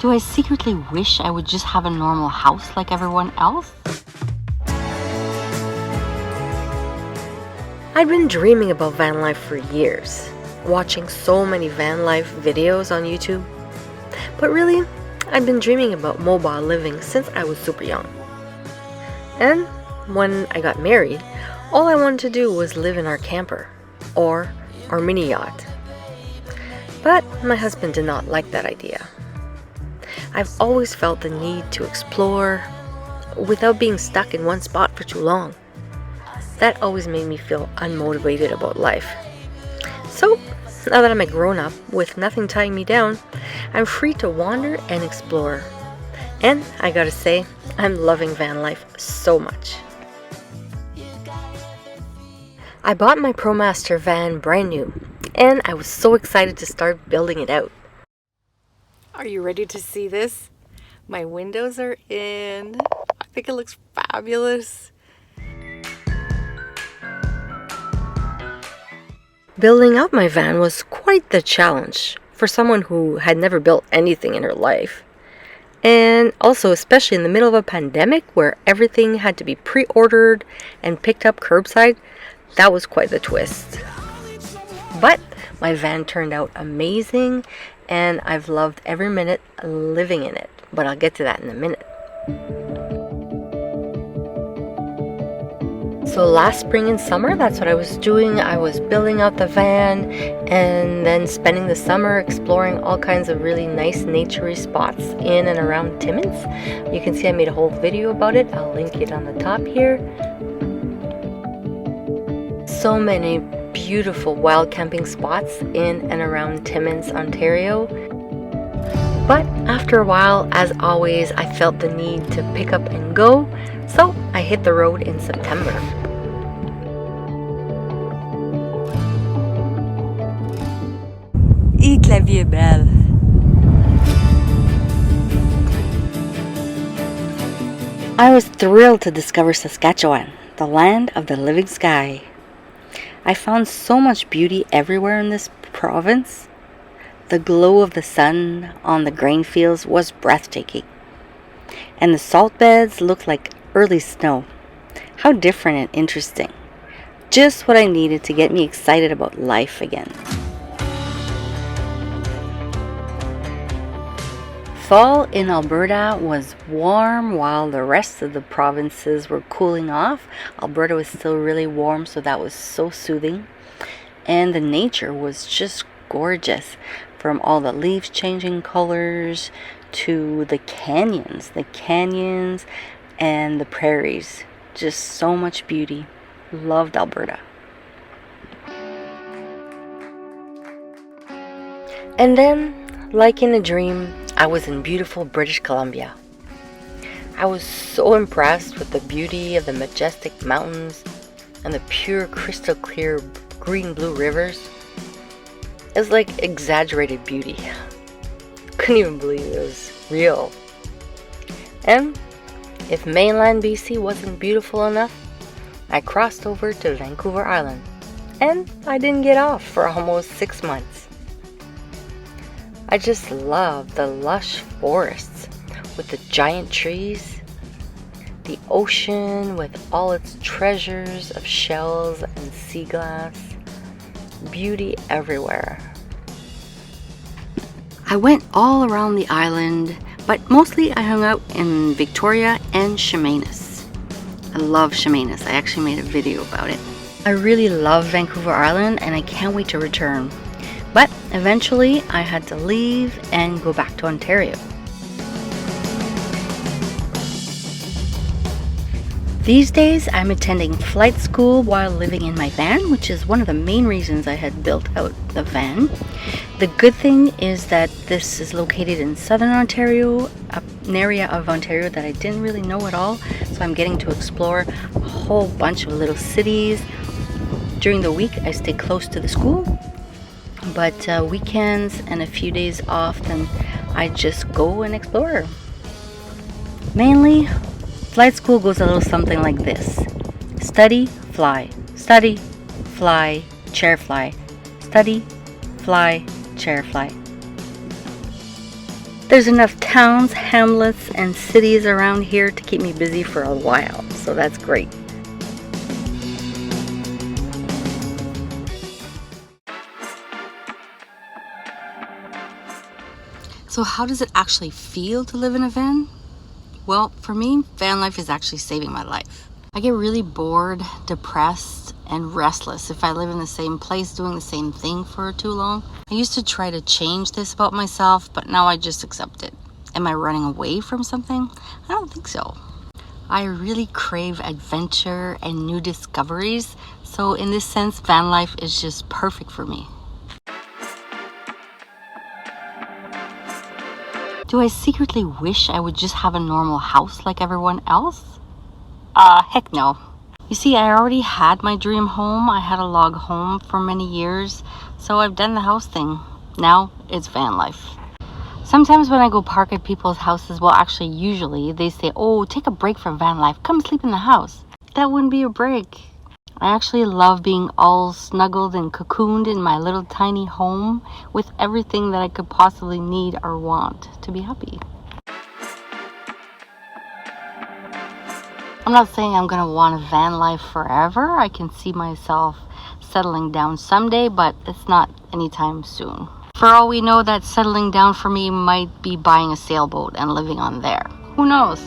do I secretly wish I would just have a normal house like everyone else? I'd been dreaming about van life for years, watching so many van life videos on YouTube. But really, I'd been dreaming about mobile living since I was super young. And when I got married, all I wanted to do was live in our camper or our mini yacht. But my husband did not like that idea. I've always felt the need to explore without being stuck in one spot for too long. That always made me feel unmotivated about life. So, now that I'm a grown-up with nothing tying me down, I'm free to wander and explore. And I gotta say, I'm loving van life so much. I bought my ProMaster van brand new, and I was so excited to start building it out. Are you ready to see this? My windows are in. I think it looks fabulous. Building up my van was quite the challenge for someone who had never built anything in her life. And also, especially in the middle of a pandemic where everything had to be pre-ordered and picked up curbside, that was quite the twist. But my van turned out amazing and I've loved every minute living in it. But I'll get to that in a minute. So last spring and summer, that's what I was doing. I was building out the van and then spending the summer exploring all kinds of really nice naturey spots in and around Timmins. You can see I made a whole video about it. I'll link it on the top here. So many beautiful wild camping spots in and around Timmins, Ontario. But after a while, as always, I felt the need to pick up and go. So I hit the road in September. Et la vie est belle. I was thrilled to discover Saskatchewan, the land of the living sky. I found so much beauty everywhere in this province. The glow of the sun on the grain fields was breathtaking. And the salt beds looked like early snow. How different and interesting. Just what I needed to get me excited about life again. Fall in Alberta was warm while the rest of the provinces were cooling off. Alberta was still really warm, so that was so soothing. And the nature was just gorgeous, from all the leaves changing colors to the canyons and the prairies. Just so much beauty. Loved Alberta. And then, like in a dream, I was in beautiful British Columbia. I was so impressed with the beauty of the majestic mountains and the pure crystal clear green-blue rivers. It's like exaggerated beauty. Couldn't even believe it was real. And if mainland BC wasn't beautiful enough, I crossed over to Vancouver Island. And I didn't get off for almost 6 months. I just love the lush forests with the giant trees, the ocean with all its treasures of shells and sea glass, beauty everywhere. I went all around the island, but mostly I hung out in Victoria and Chemainus. I love Chemainus. I actually made a video about it. I really love Vancouver Island and I can't wait to return. But eventually I had to leave and go back to Ontario. These days I'm attending flight school while living in my van, which is one of the main reasons I had built out the van. The good thing is that this is located in southern Ontario, an area of Ontario that I didn't really know at all. So I'm getting to explore a whole bunch of little cities. During the week I stay close to the school. But weekends and a few days off, then I just go and explore. Mainly, flight school goes a little something like this. Study, fly, chair fly. Study, fly, chair fly. There's enough towns, hamlets, and cities around here to keep me busy for a while, so that's great. So how does it actually feel to live in a van? Well, for me, van life is actually saving my life. I get really bored, depressed, and restless if I live in the same place doing the same thing for too long. I used to try to change this about myself, but now I just accept it. Am I running away from something? I don't think so. I really crave adventure and new discoveries, so in this sense, van life is just perfect for me. Do I secretly wish I would just have a normal house like everyone else? Heck no. You see, I already had my dream home. I had a log home for many years, so I've done the house thing. Now it's van life. Sometimes when I go park at people's houses, well, actually, usually they say, oh, take a break from van life. Come sleep in the house. That wouldn't be a break. I actually love being all snuggled and cocooned in my little tiny home with everything that I could possibly need or want to be happy. I'm not saying I'm going to want a van life forever. I can see myself settling down someday, but it's not anytime soon. For all we know, that settling down for me might be buying a sailboat and living on there. Who knows?